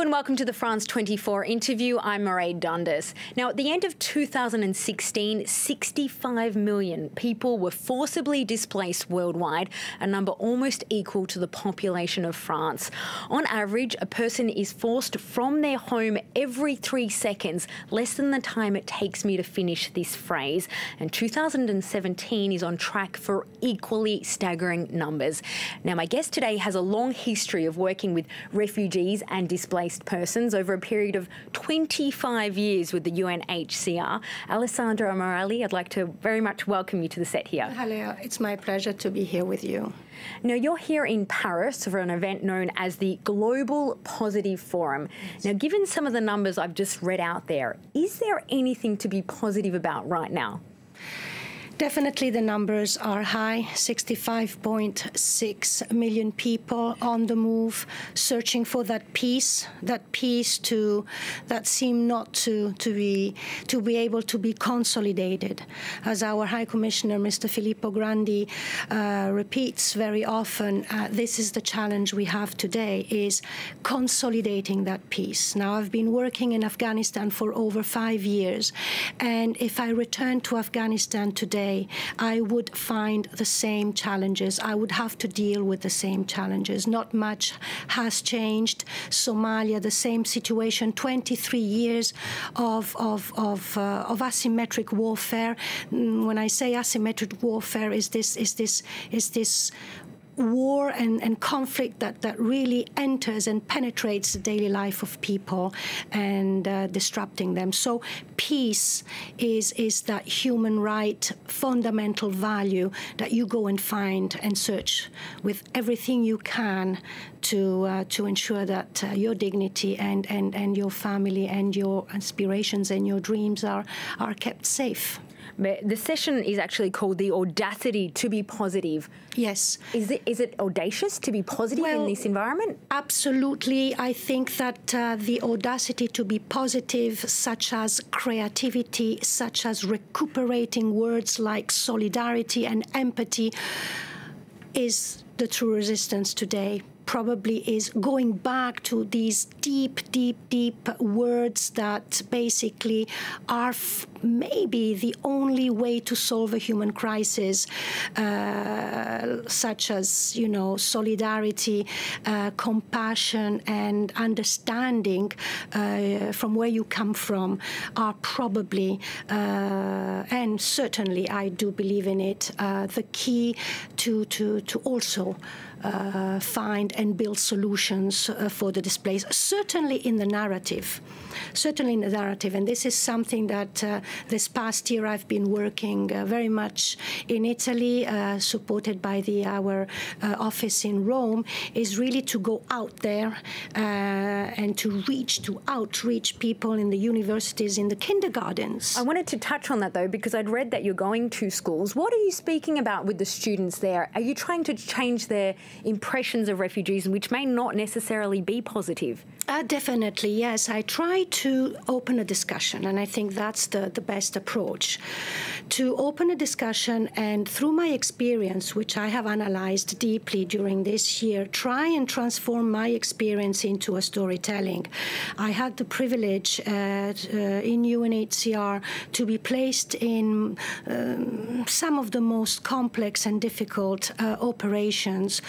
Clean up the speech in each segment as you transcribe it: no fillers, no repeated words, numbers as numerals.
and welcome to the France 24 interview. I'm Mairead Dundas. Now, at the end of 2016, 65 million people were forcibly displaced worldwide, a number almost equal to the population of France. On average, a person is forced from their home every 3 seconds, less than the time it takes me to finish this phrase. And 2017 is on track for equally staggering numbers. Now, my guest today has a long history of working with refugees and displaced persons over a period of 25 years with the UNHCR. Alessandra Morelli, I'd like to very much welcome you to the set here. Hello, it's my pleasure to be here with you. Now, you're here in Paris for an event known as the Global Positive Forum. Now, given some of the numbers I've just read out there, is there anything to be positive about right now? Definitely the numbers are high, 65.6 million people on the move, searching for that peace that seemed not to be able to be consolidated. As our High Commissioner, Mr. Filippo Grandi, repeats very often, this is the challenge we have today, is consolidating that peace. Now, I've been working in Afghanistan for over 5 years, and if I return to Afghanistan today, I would find the same challenges. I would have to deal with the same challenges. Not much has changed. Somalia, the same situation. 23 years of asymmetric warfare. When I say asymmetric warfare, is this war and conflict that really enters and penetrates the daily life of people and disrupting them. So peace is that human right, fundamental value that you go and find and search with everything you can to ensure that your dignity and your family and your aspirations and your dreams are kept safe. But the session is actually called The Audacity to be Positive. Yes. Is it audacious to be positive in this environment? Absolutely. I think that the audacity to be positive, such as creativity, such as recuperating words like solidarity and empathy, is the true resistance today. Probably is going back to these deep words that basically are maybe the only way to solve a human crisis, such as, you know, solidarity, compassion, and understanding from where you come from are probably, and certainly I do believe in it, the key to also find and build solutions for the displaced, certainly in the narrative. And this is something that this past year I've been working very much in Italy, supported by our office in Rome, is really to go out there and to outreach people in the universities, in the kindergartens. I wanted to touch on that, though, because I'd read that you're going to schools. What are you speaking about with the students there? Are you trying to change their impressions of refugees, which may not necessarily be positive? Definitely, yes. I try to open a discussion, and I think that's the best approach. To open a discussion and, through my experience, which I have analyzed deeply during this year, try and transform my experience into a storytelling. I had the privilege in UNHCR to be placed in some of the most complex and difficult operations,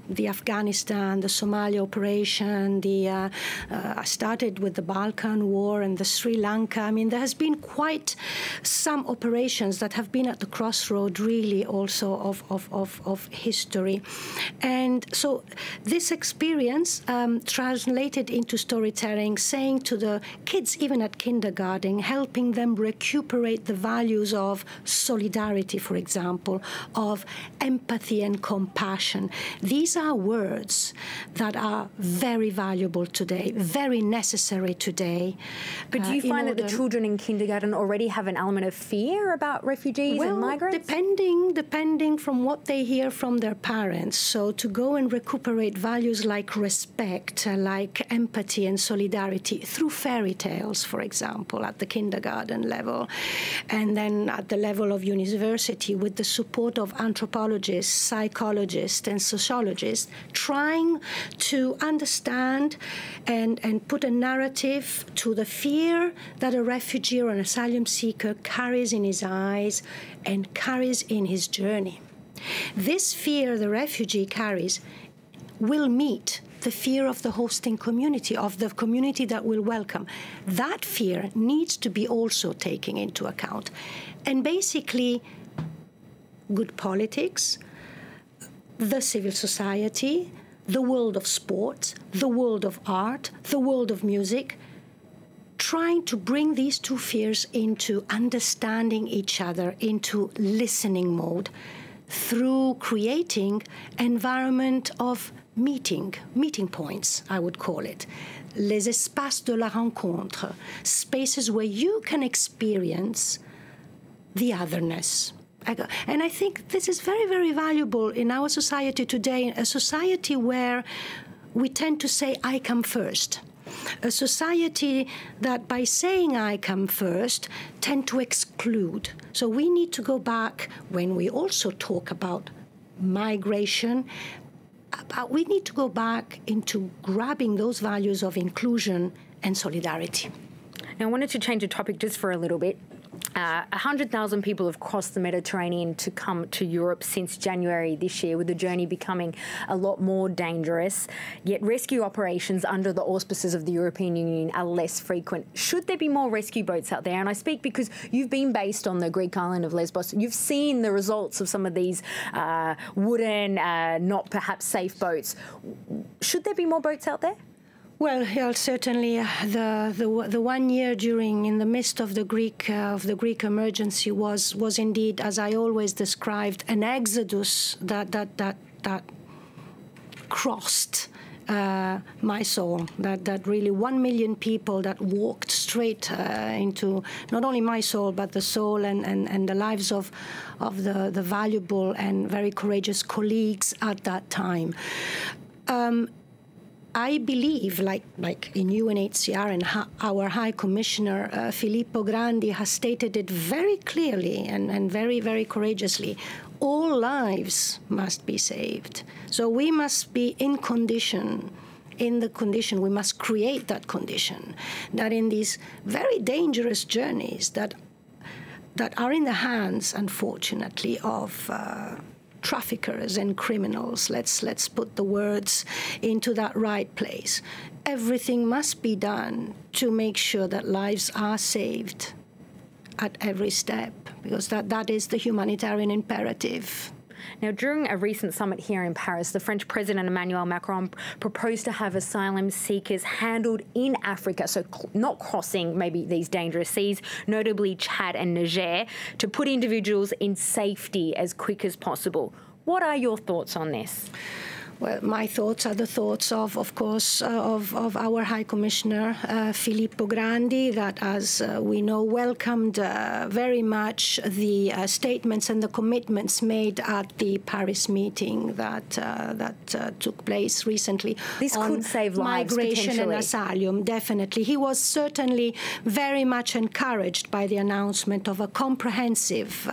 the Afghanistan, the Somalia operation, I started with the Balkan War and the Sri Lanka. I mean, there has been quite some operations that have been at the crossroad, really, also of history. And so this experience translated into storytelling, saying to the kids, even at kindergarten, helping them recuperate the values of solidarity, for example, of empathy and compassion. These are words that are very valuable today, very necessary today. But do you find that the children in kindergarten already have an element of fear about refugees and migrants? Depending from what they hear from their parents. So to go and recuperate values like respect, like empathy and solidarity through fairy tales, for example, at the kindergarten level, and then at the level of university with the support of anthropologists, psychologists, and sociologists, trying to understand and and put a narrative to the fear that a refugee or an asylum seeker carries in his eyes and carries in his journey. This fear the refugee carries will meet the fear of the hosting community, of the community that will welcome. That fear needs to be also taken into account. And basically, good politics, the civil society, the world of sport, the world of art, the world of music, trying to bring these two fears into understanding each other, into listening mode, through creating an environment of meeting points, I would call it. Les espaces de la rencontre, spaces where you can experience the otherness. And I think this is very, very valuable in our society today, a society where we tend to say, I come first. A society that by saying I come first tend to exclude. So we need to go back when we also talk about migration, we need to go back into grabbing those values of inclusion and solidarity. Now, I wanted to change the topic just for a little bit. 100,000 people have crossed the Mediterranean to come to Europe since January this year, with the journey becoming a lot more dangerous. Yet rescue operations under the auspices of the European Union are less frequent. Should there be more rescue boats out there? And I speak because you've been based on the Greek island of Lesbos. You've seen the results of some of these wooden, not perhaps safe boats. Should there be more boats out there? Well, certainly the 1 year in the midst of the Greek emergency was indeed, as I always described, an exodus that crossed my soul. That really 1 million people that walked straight into not only my soul but the soul and the lives of the valuable and very courageous colleagues at that time. I believe, like in UNHCR and our High Commissioner, Filippo Grandi, has stated it very clearly and very, very courageously, all lives must be saved. So we must be in the condition, we must create that condition, that in these very dangerous journeys that are in the hands, unfortunately, of traffickers and criminals, let's put the words into that right place. Everything must be done to make sure that lives are saved at every step, because that is the humanitarian imperative. Now, during a recent summit here in Paris, the French President Emmanuel Macron proposed to have asylum seekers handled in Africa, so not crossing maybe these dangerous seas, notably Chad and Niger, to put individuals in safety as quick as possible. What are your thoughts on this? Well, my thoughts are the thoughts of course, of our High Commissioner, Filippo Grandi, that, as we know, welcomed very much the statements and the commitments made at the Paris meeting that took place recently. This on could save lives, migration and asylum, definitely. He was certainly very much encouraged by the announcement of a comprehensive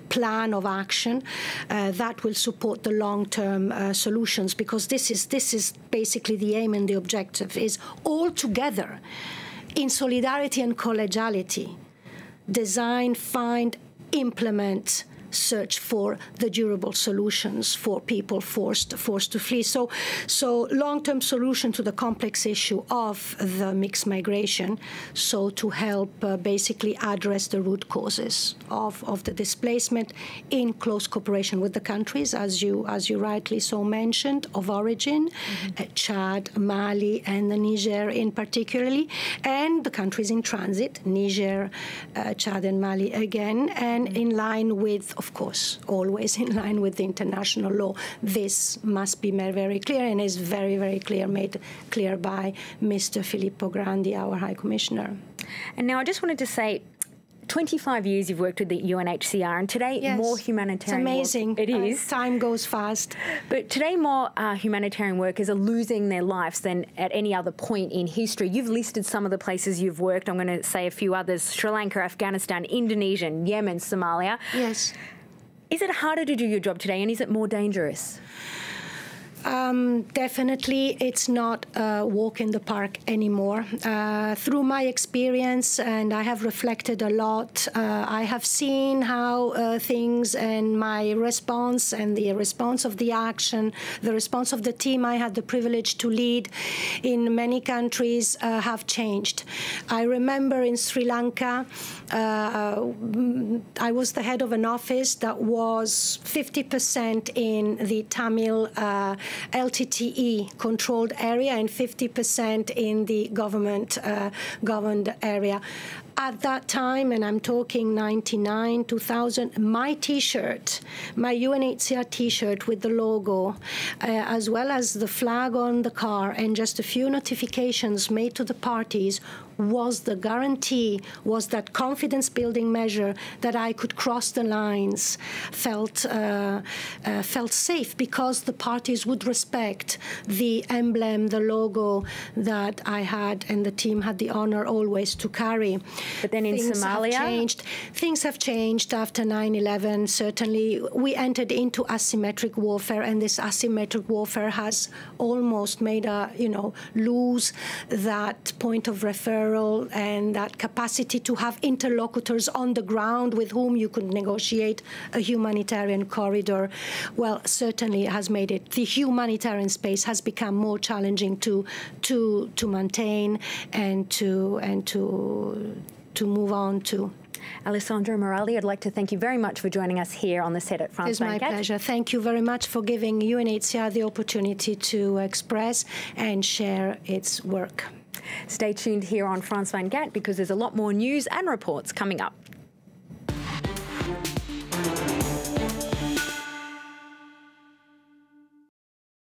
plan of action that will support the long-term solution. Because this is basically the aim and the objective, is all together in solidarity and collegiality, design, find, implement, search for the durable solutions for people forced to flee. So long-term solution to the complex issue of the mixed migration, so to help basically address the root causes of the displacement in close cooperation with the countries, as you rightly so mentioned, of origin, Chad, Mali, and the Niger in particularly, and the countries in transit, Niger, Chad, and Mali again, and in line with, of course, always in line with the international law. This must be made very clear, and is very, very clear, made clear by Mr. Filippo Grandi, our High Commissioner. And now I just wanted to say, 25 years you've worked with the UNHCR, and today more humanitarian work. It's amazing. It is. Time goes fast. But today more humanitarian workers are losing their lives than at any other point in history. You've listed some of the places you've worked. I'm going to say a few others: Sri Lanka, Afghanistan, Indonesia, Yemen, Somalia. Yes. Is it harder to do your job today, and is it more dangerous? Definitely, it's not a walk in the park anymore. Through my experience, and I have reflected a lot, I have seen how things and my response and the response of the action, the response of the team I had the privilege to lead in many countries have changed. I remember in Sri Lanka, I was the head of an office that was 50% in the Tamil LTTE controlled area and 50% in the government governed area. At that time, and I'm talking 99, 2000, my T-shirt, my UNHCR T-shirt with the logo, as well as the flag on the car and just a few notifications made to the parties was the guarantee, was that confidence-building measure that I could cross the lines, felt safe because the parties would respect the emblem, the logo that I had and the team had the honor always to carry. But then in Somalia? Things have changed after 9/11, certainly. We entered into asymmetric warfare, and this asymmetric warfare has almost made lose that point of referral and that capacity to have interlocutors on the ground with whom you could negotiate a humanitarian corridor. Well, certainly has made it. The humanitarian space has become more challenging to maintain and to move on to. Alessandra Morali, I'd like to thank you very much for joining us here on the set at France 24. It's my pleasure. Thank you very much for giving UNHCR the opportunity to express and share its work. Stay tuned here on France 24 because there's a lot more news and reports coming up.